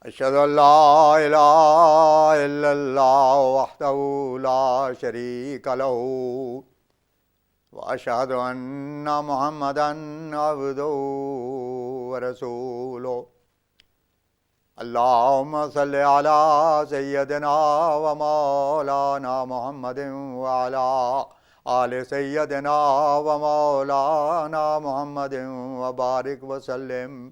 اشہد ان لا الہ الا اللہ وحدہ لا شریک لہ واشہد ان محمدا عبدہ ورسولہ اللہم صلی علی سیدنا و مولانا محمد وعلی آل سیدنا و مولانا محمد وبارک وسلم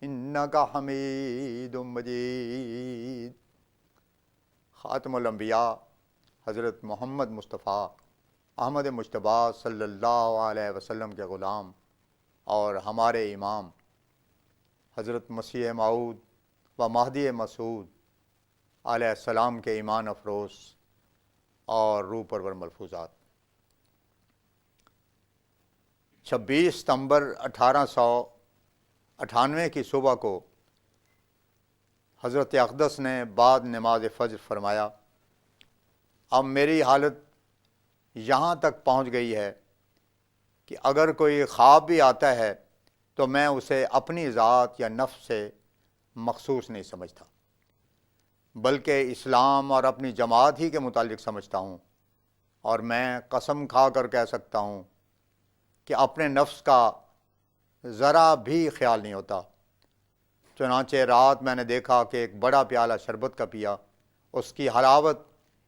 انکا حمید مجید۔ خاتم الانبیاء حضرت محمد مصطفیٰ احمد مجتبی صلی اللہ علیہ وسلم کے غلام اور ہمارے امام حضرت مسیح موعود و مہدی مسعود علیہ السلام کے ایمان افروز اور روح پرور ملفوظات۔ 26 ستمبر 1898 کی صبح کو حضرت اقدس نے بعد نماز فجر فرمایا، اب میری حالت یہاں تک پہنچ گئی ہے کہ اگر کوئی خواب بھی آتا ہے تو میں اسے اپنی ذات یا نفس سے مخصوص نہیں سمجھتا، بلکہ اسلام اور اپنی جماعت ہی کے متعلق سمجھتا ہوں، اور میں قسم کھا کر کہہ سکتا ہوں کہ اپنے نفس کا ذرا بھی خیال نہیں ہوتا۔ چنانچہ رات میں نے دیکھا کہ ایک بڑا پیالہ شربت کا پیا، اس کی حلاوت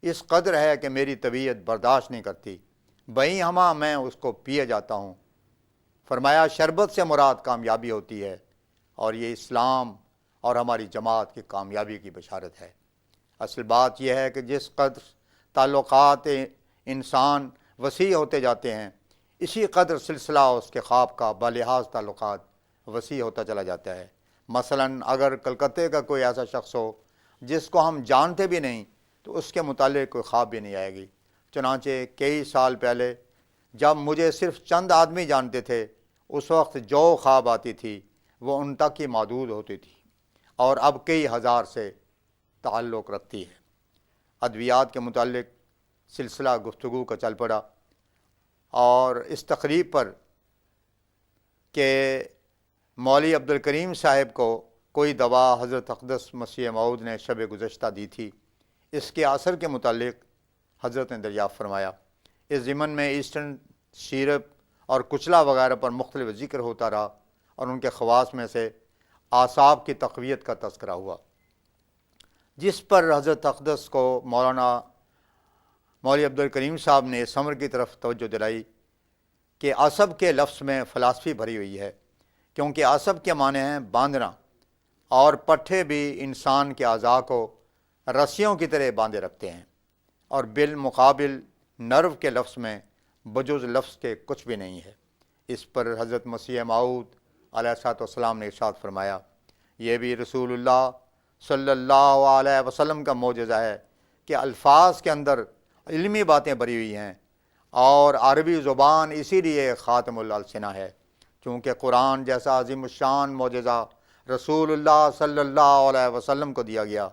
اس قدر ہے کہ میری طبیعت برداشت نہیں کرتی، بہیں ہمہ میں اس کو پیے جاتا ہوں۔ فرمایا شربت سے مراد کامیابی ہوتی ہے، اور یہ اسلام اور ہماری جماعت کی کامیابی کی بشارت ہے۔ اصل بات یہ ہے کہ جس قدر تعلقات انسان وسیع ہوتے جاتے ہیں، اسی قدر سلسلہ اس کے خواب کا بلحاظ تعلقات وسیع ہوتا چلا جاتا ہے۔ مثلا اگر کلکتے کا کوئی ایسا شخص ہو جس کو ہم جانتے بھی نہیں تو اس کے متعلق کوئی خواب بھی نہیں آئے گی۔ چنانچہ کئی سال پہلے جب مجھے صرف چند آدمی جانتے تھے، اس وقت جو خواب آتی تھی وہ ان تک ہی محدود ہوتی تھی، اور اب کئی ہزار سے تعلق رکھتی ہے۔ ادویات کے متعلق سلسلہ گفتگو کا چل پڑا، اور اس تقریب پر کہ مولوی عبد الکریم صاحب کو کوئی دوا حضرت اقدس مسیح موعود نے شب گزشتہ دی تھی، اس کے اثر کے متعلق حضرت نے دریافت فرمایا۔ اس ضمن میں ایسٹرن سیرپ اور کچلا وغیرہ پر مختلف ذکر ہوتا رہا، اور ان کے خواص میں سے اعصاب کی تقویت کا تذکرہ ہوا، جس پر حضرت اقدس کو مولوی عبد الکریم صاحب نے اس امر کی طرف توجہ دلائی کہ عصب کے لفظ میں فلسفی بھری ہوئی ہے، کیونکہ عصب کے معنی ہیں باندھنا، اور پٹھے بھی انسان کے اعضاء کو رسیوں کی طرح باندھے رکھتے ہیں، اور بالمقابل نرو کے لفظ میں بجز لفظ کے کچھ بھی نہیں ہے۔ اس پر حضرت مسیح موعود علیہ الصلوۃ والسلام نے ارشاد فرمایا، یہ بھی رسول اللہ صلی اللہ علیہ وسلم کا معجزہ ہے کہ الفاظ کے اندر علمی باتیں بھری ہوئی ہیں، اور عربی زبان اسی لیے خاتم الالسنہ ہے، چونکہ قرآن جیسا عظیم الشان معجزہ رسول اللہ صلی اللہ علیہ وسلم کو دیا گیا،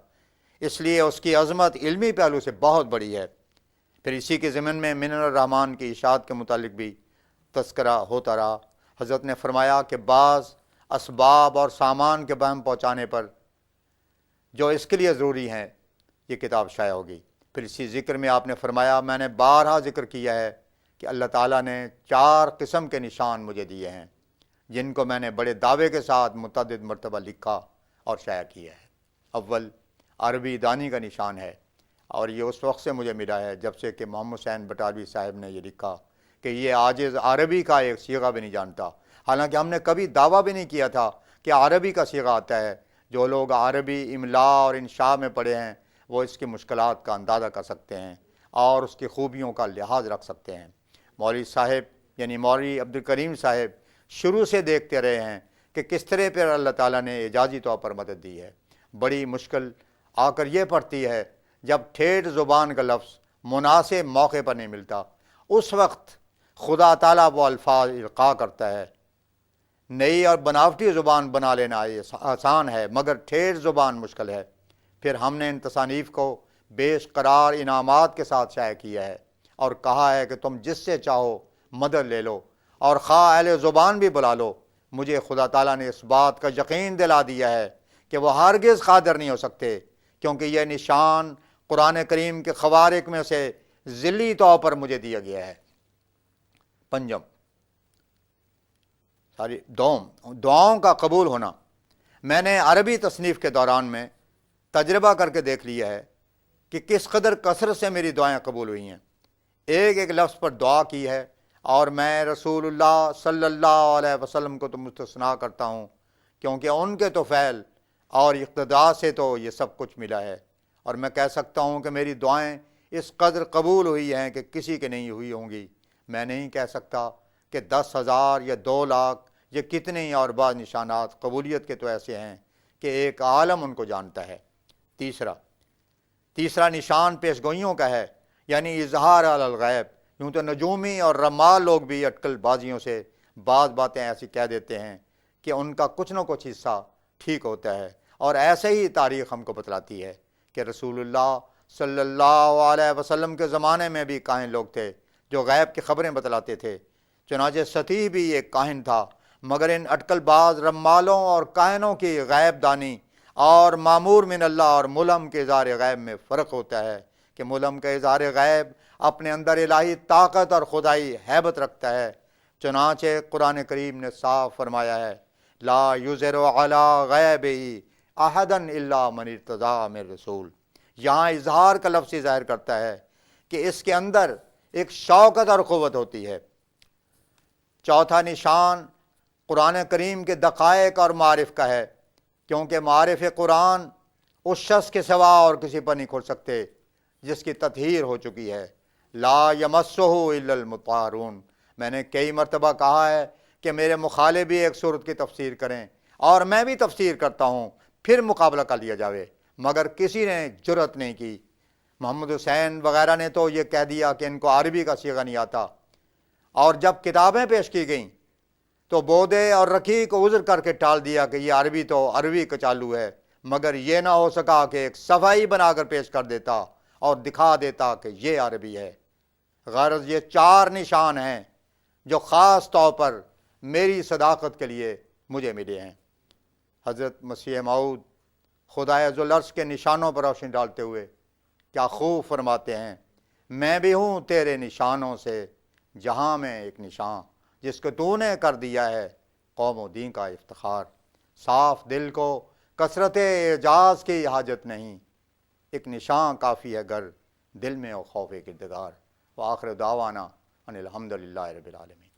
اس لیے اس کی عظمت علمی پہلو سے بہت بڑی ہے۔ پھر اسی کے ضمن میں من الرحمن کی اشاعت کے متعلق بھی تذکرہ ہوتا رہا۔ حضرت نے فرمایا کہ بعض اسباب اور سامان کے بہم پہنچانے پر جو اس کے لیے ضروری ہیں یہ کتاب شائع ہوگی۔ پھر اسی ذکر میں آپ نے فرمایا، میں نے بارہا ذکر کیا ہے کہ اللہ تعالیٰ نے 4 قسم کے نشان مجھے دیے ہیں، جن کو میں نے بڑے دعوے کے ساتھ متعدد مرتبہ لکھا اور شائع کیا ہے۔ اول عربی دانی کا نشان ہے، اور یہ اس وقت سے مجھے ملا ہے جب سے کہ محمد حسین بٹالوی صاحب نے یہ لکھا کہ یہ عاجز عربی کا ایک صیغہ بھی نہیں جانتا، حالانکہ ہم نے کبھی دعویٰ بھی نہیں کیا تھا کہ عربی کا صیغہ آتا ہے۔ جو لوگ عربی املا اور انشاء میں پڑھے ہیں وہ اس کی مشکلات کا اندازہ کر سکتے ہیں اور اس کی خوبیوں کا لحاظ رکھ سکتے ہیں۔ مولوی صاحب یعنی مولوی عبد الکریم صاحب شروع سے دیکھتے رہے ہیں کہ کس طرح پر اللہ تعالیٰ نے اعجازی طور پر مدد دی ہے۔ بڑی مشکل آ کر یہ پڑتی ہے جب ٹھیٹھ زبان کا لفظ مناسب موقع پر نہیں ملتا، اس وقت خدا تعالیٰ وہ الفاظ القاء کرتا ہے۔ نئی اور بناوٹی زبان بنا لینا آسان ہے، مگر ٹھیٹھ زبان مشکل ہے۔ پھر ہم نے ان تصانیف کو بیش قرار انعامات کے ساتھ شائع کیا ہے، اور کہا ہے کہ تم جس سے چاہو مدد لے لو، اور خواہ اہل زبان بھی بلا لو۔ مجھے خدا تعالیٰ نے اس بات کا یقین دلا دیا ہے کہ وہ ہرگز قادر نہیں ہو سکتے، کیونکہ یہ نشان قرآن کریم کے خوارق میں سے ذلی طور پر مجھے دیا گیا ہے۔ پنجم، دعاؤں کا قبول ہونا۔ میں نے عربی تصنیف کے دوران میں تجربہ کر کے دیکھ لیا ہے کہ کس قدر کثرت سے میری دعائیں قبول ہوئی ہیں۔ ایک ایک لفظ پر دعا کی ہے، اور میں رسول اللہ صلی اللہ علیہ وسلم کو تو مستثنا کرتا ہوں، کیونکہ ان کے تو فعل اور اقتداء سے تو یہ سب کچھ ملا ہے۔ اور میں کہہ سکتا ہوں کہ میری دعائیں اس قدر قبول ہوئی ہیں کہ کسی کے نہیں ہوئی ہوں گی۔ میں نہیں کہہ سکتا کہ 10,000 یا 2 لاکھ یہ کتنے ہی، اور بعض نشانات قبولیت کے تو ایسے ہیں کہ ایک عالم ان کو جانتا ہے۔ تیسرا نشان پیش گوئیوں کا ہے، یعنی اظہار علی الغیب۔ یوں تو نجومی اور رمال لوگ بھی اٹکل بازیوں سے بعض باتیں ایسی کہہ دیتے ہیں کہ ان کا کچھ نہ کچھ حصہ ٹھیک ہوتا ہے، اور ایسے ہی تاریخ ہم کو بتلاتی ہے کہ رسول اللہ صلی اللہ علیہ وسلم کے زمانے میں بھی کاہن لوگ تھے جو غیب کی خبریں بتلاتے تھے۔ چنانچہ سطیح بھی ایک کاہن تھا، مگر ان اٹکل باز رمالوں اور کاہنوں کی غیب دانی اور معمور من اللہ اور ملہم کے اظہار غیب میں فرق ہوتا ہے کہ ملہم کا اظہار غیب اپنے اندر الہی طاقت اور خدائی ہیبت رکھتا ہے۔ چنانچہ قرآن کریم نے صاف فرمایا ہے، لا یظہر علی غیبہ احدا الا من ارتضی من رسول۔ یہاں اظہار کا لفظ ظاہر کرتا ہے کہ اس کے اندر ایک شوکت اور قوت ہوتی ہے۔ چوتھا نشان قرآن کریم کے دقائق اور معارف کا ہے، کیونکہ معارف قرآن اس شخص کے سوا اور کسی پر نہیں کھل سکتے جس کی تطہیر ہو چکی ہے۔ لا یمسہ الا المطہرون۔ میں نے کئی مرتبہ کہا ہے کہ میرے مخالف بھی ایک صورت کی تفسیر کریں اور میں بھی تفسیر کرتا ہوں، پھر مقابلہ کر لیا جاوے، مگر کسی نے جرأت نہیں کی۔ محمد حسین وغیرہ نے تو یہ کہہ دیا کہ ان کو عربی کا صیغہ نہیں آتا، اور جب کتابیں پیش کی گئیں تو بودے اور رکی کو عذر کر کے ٹال دیا کہ یہ عربی تو عربی کا چالو ہے، مگر یہ نہ ہو سکا کہ ایک صفائی بنا کر پیش کر دیتا اور دکھا دیتا کہ یہ عربی ہے۔ غرض یہ 4 نشان ہیں جو خاص طور پر میری صداقت کے لیے مجھے ملے ہیں۔ حضرت مسیح موعود خدائے ذوالعرش کے نشانوں پر روشنی ڈالتے ہوئے کیا خوب فرماتے ہیں، میں بھی ہوں تیرے نشانوں سے جہاں میں ایک نشان، جس کو تو نے کر دیا ہے قوم و دین کا افتخار۔ صاف دل کو کثرت اعجاز کی حاجت نہیں، ایک نشان کافی ہے گر دل میں ہو خوف کردگار۔ وآخر دعوانا ان الحمدللہ رب العالمین۔